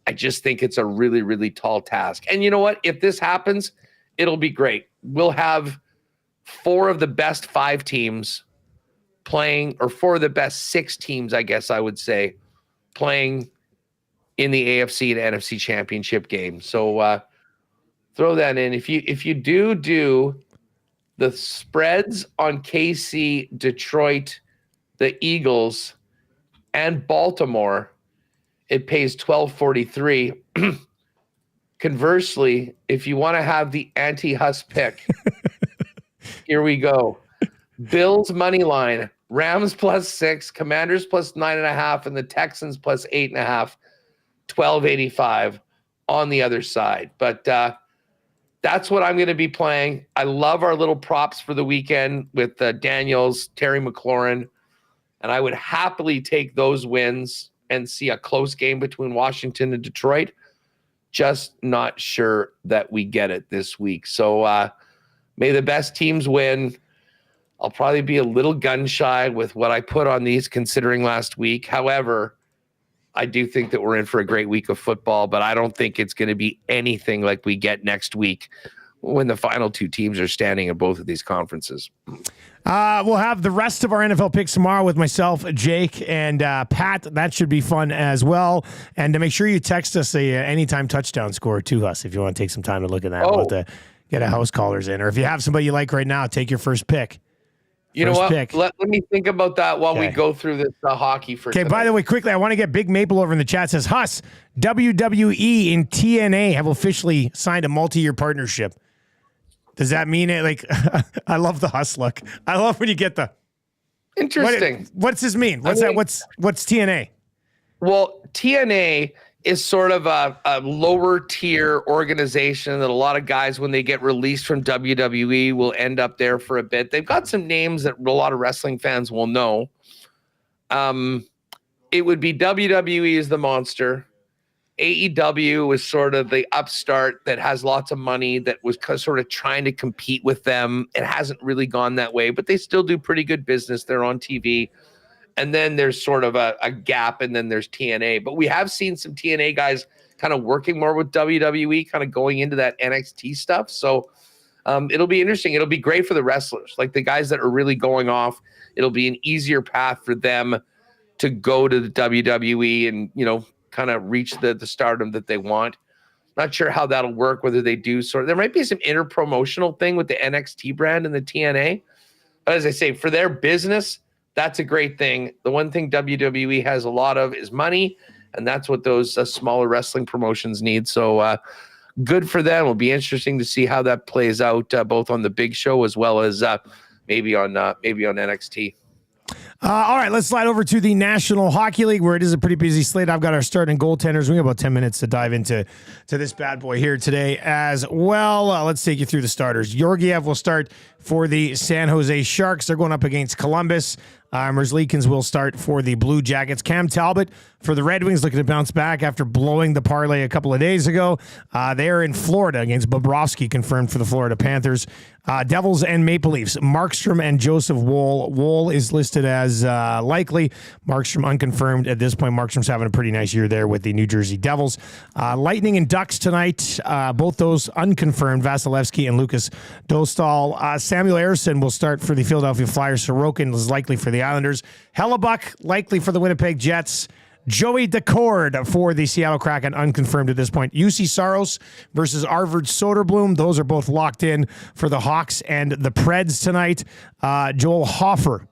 I just think it's a really, really tall task. And you know what? If this happens, it'll be great. We'll have 4 of the best 5 teams playing, or 4 of the best 6 teams, I guess I would say, playing in the AFC and NFC championship game. So throw that in. If you do the spreads on KC, Detroit, the Eagles, and Baltimore, it pays $12.43. Conversely, if you want to have the anti-Huss pick, here we go. Bills money line, Rams +6, Commanders +9.5, and the Texans +8.5, $12.85 on the other side. But that's what I'm going to be playing. I love our little props for the weekend with Daniels, Terry McLaurin, and I would happily take those wins and see a close game between Washington and Detroit. Just not sure that we get it this week. So may the best teams win. I'll probably be a little gun shy with what I put on these considering last week. However, I do think that we're in for a great week of football, but I don't think it's going to be anything like we get next week when the final 2 teams are standing in both of these conferences. We'll have the rest of our NFL picks tomorrow with myself, Jake, and Pat. That should be fun as well. And to make sure you text us a anytime touchdown score to us if you want to take some time to look at that. We'll have to get a house callers in. Or if you have somebody you like right now, take your first pick. You know what? Let me think about that while we go through this hockey for Okay, by the way, quickly, I want to get Big Maple over in the chat. Says, Huss, WWE and TNA have officially signed a multi-year partnership. Does that mean it? Like, I love the Huss look. I love when you get the... Interesting. What's this mean? What's TNA? Well, TNA is sort of a lower tier organization that a lot of guys, when they get released from WWE, will end up there for a bit. They've got some names that a lot of wrestling fans will know. It would be WWE is the monster. AEW is sort of the upstart that has lots of money that was sort of trying to compete with them. It hasn't really gone that way, but they still do pretty good business. They're on TV. And then there's sort of a gap, and then there's TNA. But we have seen some TNA guys kind of working more with WWE, kind of going into that NXT stuff. So it'll be interesting. It'll be great for the wrestlers, like the guys that are really going off. It'll be an easier path for them to go to the WWE and, kind of reach the stardom that they want. Not sure how that'll work, whether they do there might be some inter-promotional thing with the NXT brand and the TNA. But as I say, for their business, that's a great thing. The one thing WWE has a lot of is money, and that's what those smaller wrestling promotions need. So good for them. It'll be interesting to see how that plays out, both on the big show as well as maybe on NXT. All right, let's slide over to the National Hockey League, where it is a pretty busy slate. I've got our starting goaltenders. We have about 10 minutes to dive into this bad boy here today as well. Let's take you through the starters. Georgiev will start for the San Jose Sharks. They're going up against Columbus. Merzlikins will start for the Blue Jackets. Cam Talbot for the Red Wings looking to bounce back after blowing the parlay a couple of days ago. They are in Florida against Bobrovsky, confirmed for the Florida Panthers. Devils and Maple Leafs. Markstrom and Joseph Woll. Woll is listed as likely. Markstrom unconfirmed at this point. Markstrom's having a pretty nice year there with the New Jersey Devils. Lightning and Ducks tonight. Both those unconfirmed. Vasilevsky and Lucas Dostal. Samuel Ersson will start for the Philadelphia Flyers. Sorokin is likely for the Islanders. Hellebuck likely for the Winnipeg Jets. Joey Decord for the Seattle Kraken, unconfirmed at this point. UC Saros versus Arvid Soderblom. Those are both locked in for the Hawks and the Preds tonight. Joel Hofer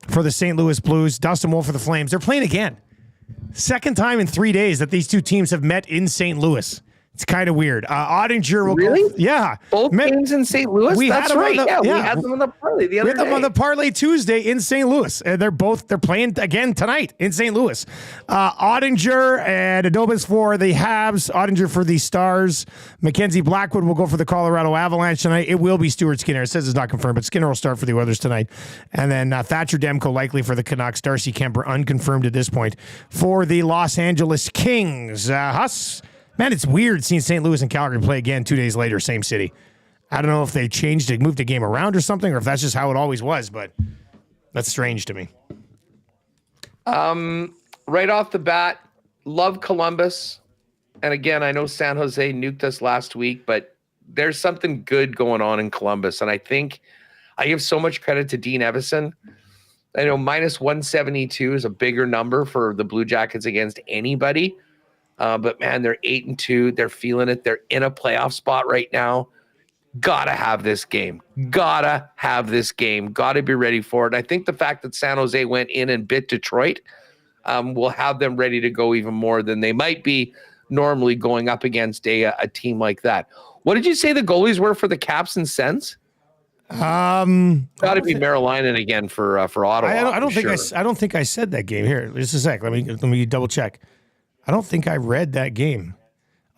for the St. Louis Blues. Dustin Wolf for the Flames. They're playing again. Second time in 3 days that these two teams have met in St. Louis. It's kind of weird. Ottinger will really? Go. Yeah. Both games in St. Louis? That's right. We had them on the parlay the other day. We had them on the parlay Tuesday in St. Louis. They're playing again tonight in St. Louis. Ottinger and Adobes for the Habs. Ottinger for the Stars. Mackenzie Blackwood will go for the Colorado Avalanche tonight. It will be Stuart Skinner. It says it's not confirmed, but Skinner will start for the Oilers tonight. And then Thatcher Demko likely for the Canucks. Darcy Kemper unconfirmed at this point for the Los Angeles Kings. Huss. Man, it's weird seeing St. Louis and Calgary play again 2 days later, same city. I don't know if they changed it, moved the game around or something, or if that's just how it always was, but that's strange to me. Right off the bat, love Columbus. And again, I know San Jose nuked us last week, but there's something good going on in Columbus. And I think I give so much credit to Dean Evison. I know minus 172 is a bigger number for the Blue Jackets against anybody. But man, they're 8-2. They're feeling it. They're in a playoff spot right now. Gotta have this game. Gotta be ready for it. I think the fact that San Jose went in and bit Detroit will have them ready to go even more than they might be normally going up against a team like that. What did you say the goalies were for the Caps and Sens? Got to be Merrillainen again for Ottawa. I don't think I said that game. Here, just a sec. Let me double check. I don't think I read that game.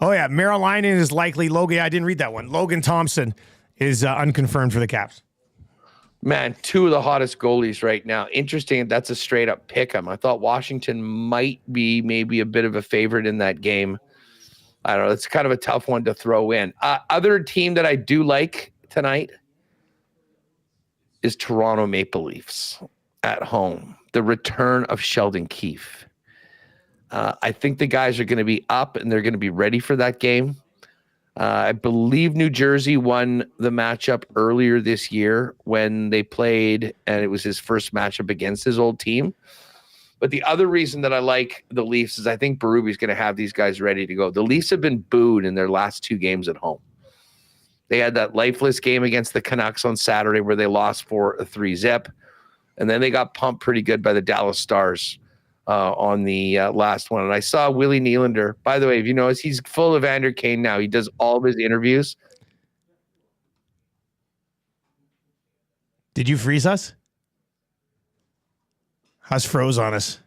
Oh, yeah. Merrillainen is likely. Logan, I didn't read that one. Logan Thompson is unconfirmed for the Caps. Man, two of the hottest goalies right now. Interesting. That's a straight up pick 'em. I thought Washington might be maybe a bit of a favorite in that game. I don't know. It's kind of a tough one to throw in. Other team that I do like tonight is Toronto Maple Leafs at home. The return of Sheldon Keefe. I think the guys are going to be up and they're going to be ready for that game. I believe New Jersey won the matchup earlier this year when they played, and it was his first matchup against his old team. But the other reason that I like the Leafs is I think Berube's going to have these guys ready to go. The Leafs have been booed in their last 2 games at home. They had that lifeless game against the Canucks on Saturday where they lost for a 3-zip. And then they got pumped pretty good by the Dallas Stars on the last one. And I saw Willie Nylander. By the way, if you notice, he's full of Evander Kane now. He does all of his interviews. Did you freeze us? Huss froze on us.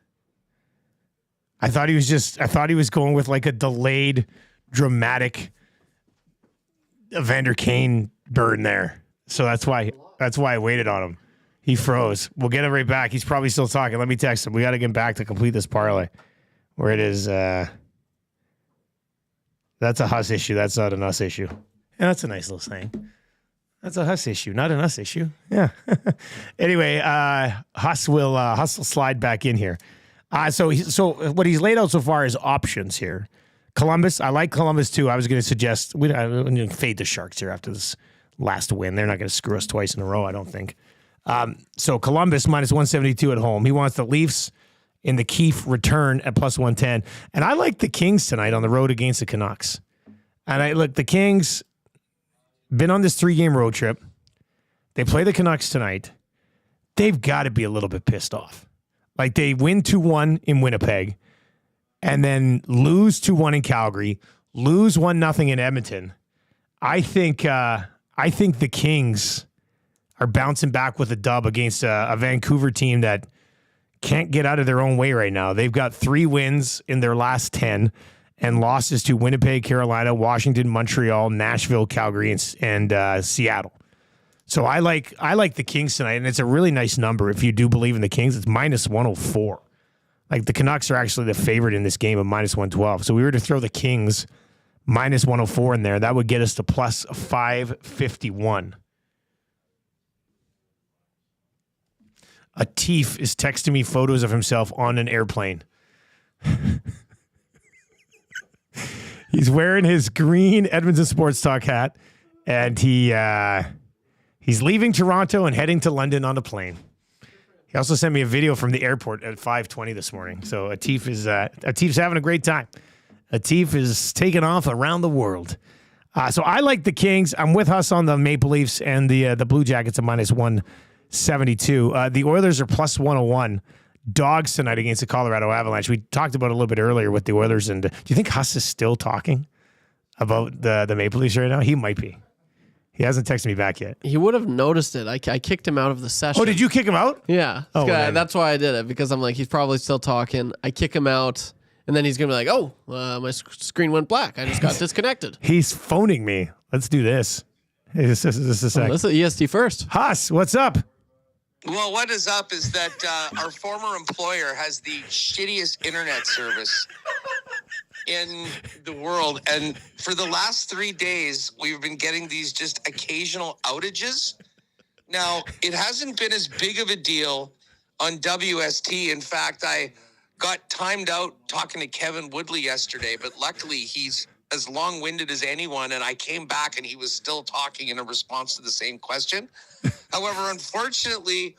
I thought he was going with like a delayed, dramatic Evander Kane burn there. So that's why I waited on him. He froze. We'll get him right back. He's probably still talking. Let me text him. We got to get him back to complete this parlay. Where it is, that's a Huss issue. That's not an us issue. And that's a nice little saying. That's a Huss issue, not an us issue. Yeah. Anyway, Huss will slide back in here. So what he's laid out so far is options here. Columbus, I like Columbus too. I was going to suggest we fade the Sharks here after this last win. They're not going to screw us twice in a row, I don't think. So Columbus minus 172 at home. He wants the Leafs in the Keefe return at plus 110. And I like the Kings tonight on the road against the Canucks. And the Kings been on this 3-game road trip. They play the Canucks tonight. They've got to be a little bit pissed off. Like they win 2-1 in Winnipeg and then lose 2-1 in Calgary, lose 1-0 in Edmonton. I think the Kings are bouncing back with a dub against a Vancouver team that can't get out of their own way right now. They've got 3 wins in their last 10 and losses to Winnipeg, Carolina, Washington, Montreal, Nashville, Calgary, and Seattle. So I like the Kings tonight, and it's a really nice number. If you do believe in the Kings, it's minus 104. Like the Canucks are actually the favorite in this game of minus 112. So we were to throw the Kings minus 104 in there. That would get us to plus 551. Atif is texting me photos of himself on an airplane. He's wearing his green Edmonton Sports Talk hat, and he's leaving Toronto and heading to London on a plane. He also sent me a video from the airport at 5:20 this morning. So Atif's having a great time. Atif is taking off around the world. So I like the Kings. I'm with Huss on the Maple Leafs and the Blue Jackets at minus 172. The Oilers are plus 101. Dogs tonight against the Colorado Avalanche. We talked about it a little bit earlier with the Oilers. And do you think Huss is still talking about the Maple Leafs right now? He might be. He hasn't texted me back yet. He would have noticed it. I kicked him out of the session. Oh, did you kick him out? Yeah. Oh, That's why I did it, because I'm like, he's probably still talking. I kick him out, and then he's going to be like, my screen went black. I just got disconnected. He's phoning me. Let's do this. Hey, this is a sec. Let's EST first. Huss, what's up? Well, what is up is that our former employer has the shittiest internet service in the world. And for the last 3 days, we've been getting these just occasional outages. Now, it hasn't been as big of a deal on WST. In fact, I got timed out talking to Kevin Woodley yesterday, but luckily he's as long-winded as anyone, and I came back and he was still talking in a response to the same question. However, unfortunately,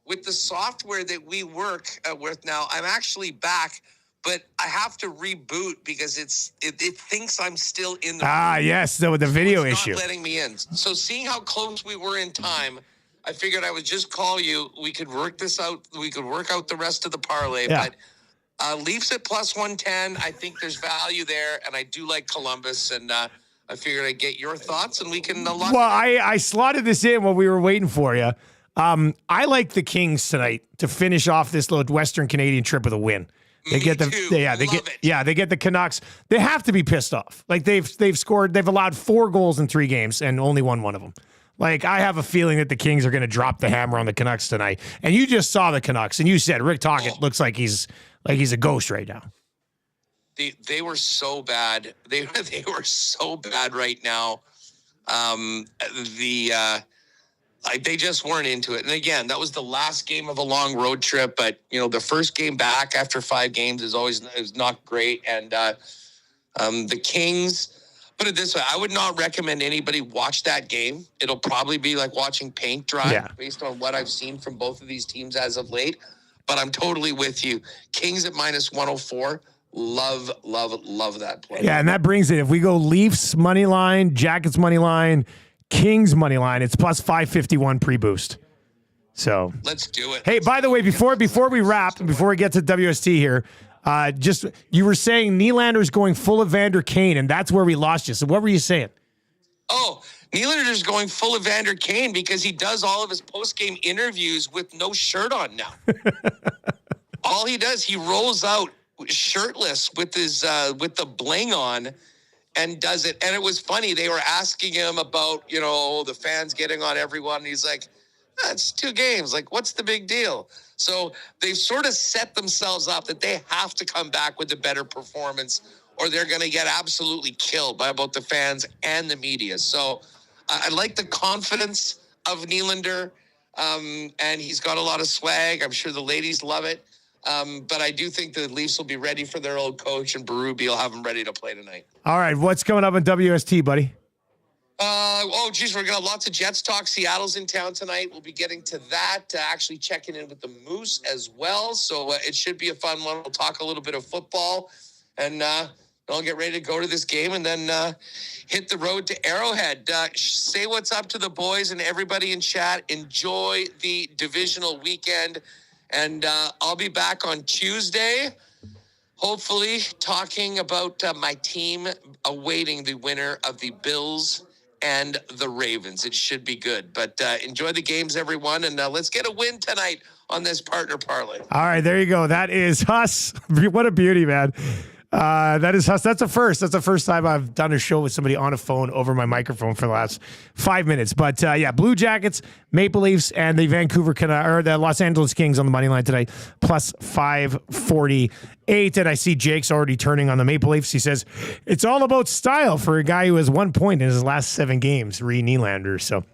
with the software that we work with now, I'm actually back, but I have to reboot because it thinks I'm still in the room. Yes, so with the video it's issue. not letting me in. So seeing how close we were in time, I figured I would just call you. We could work this out. We could work out the rest of the parlay, Yeah. but Leafs at plus 110. I think there's value there, and I do like Columbus, and I figured I'd get your thoughts, and we can lock. Well, I slotted this in while we were waiting for you. I like the Kings tonight to finish off this little Western Canadian trip with a win. They get the they get the Canucks. They have to be pissed off. Like they've allowed 4 goals in 3 games and only won one of them. Like I have a feeling that the Kings are going to drop the hammer on the Canucks tonight. And you just saw the Canucks, and you said Rick Tocchet looks like he's a ghost right now. They were so bad. They were so bad right now. They just weren't into it. And again, that was the last game of a long road trip. But the first game back after 5 games is not great. And the Kings, put it this way, I would not recommend anybody watch that game. It'll probably be like watching paint dry based on what I've seen from both of these teams as of late. But I'm totally with you. Kings at minus 104. Love that play. Yeah, and that brings it. If we go Leafs money line, Jackets money line, Kings money line, it's plus 551 pre-boost. So let's do it. Hey, by the way, before we wrap, before we get to WST here, you were saying Nylander's going full of Vander Kane, and that's where we lost you. So what were you saying? Oh, Nylander's going full of Vander Kane because he does all of his post-game interviews with no shirt on now. All he does, he rolls out shirtless with his with the bling on and does it. And it was funny. They were asking him about, the fans getting on everyone. And he's like, it's 2 games. Like, what's the big deal? So they've sort of set themselves up that they have to come back with a better performance or they're going to get absolutely killed by both the fans and the media. So I like the confidence of Nylander, and he's got a lot of swag. I'm sure the ladies love it. But I do think the Leafs will be ready for their old coach, and Berube will have them ready to play tonight. All right, what's coming up on WST, buddy? We're going to have lots of Jets talk. Seattle's in town tonight. We'll be getting to that, actually checking in with the Moose as well. So it should be a fun one. We'll talk a little bit of football, and I'll get ready to go to this game and then hit the road to Arrowhead. Say what's up to the boys and everybody in chat. Enjoy the divisional weekend. And I'll be back on Tuesday, hopefully talking about my team awaiting the winner of the Bills and the Ravens. It should be good. But enjoy the games, everyone, and let's get a win tonight on this partner parlay. All right, there you go. That is Huss. What a beauty, man. That's a first. That's the first time I've done a show with somebody on a phone over my microphone for the last 5 minutes. But Blue Jackets, Maple Leafs, and the the Los Angeles Kings on the money line today, plus 548. And I see Jake's already turning on the Maple Leafs. He says it's all about style for a guy who has 1 point in his last 7 games, Nylander. So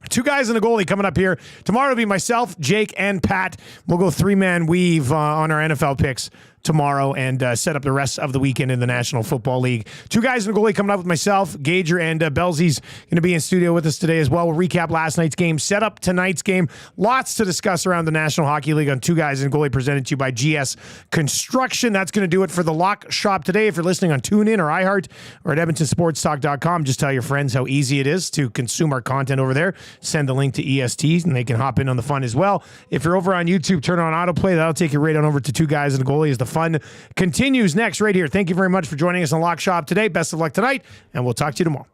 2 guys and a goalie coming up here. Tomorrow will be myself, Jake, and Pat. We'll go 3-man weave on our NFL picks tomorrow and set up the rest of the weekend in the National Football League. 2 guys and a goalie coming up with myself. Gager and Belzy's going to be in studio with us today as well. We'll recap last night's game, set up tonight's game. Lots to discuss around the National Hockey League on 2 guys and a goalie, presented to you by GS Construction. That's going to do it for the Lock Shop today. If you're listening on TuneIn or iHeart or at EdmontonSportsTalk.com, just tell your friends how easy it is to consume our content over there. Send the link to EST and they can hop in on the fun as well. If you're over on YouTube, turn on autoplay. That'll take you right on over to 2 guys and a goalie as the fun continues next right here. Thank you very much for joining us on Lock Shop today. Best of luck tonight, and we'll talk to you tomorrow.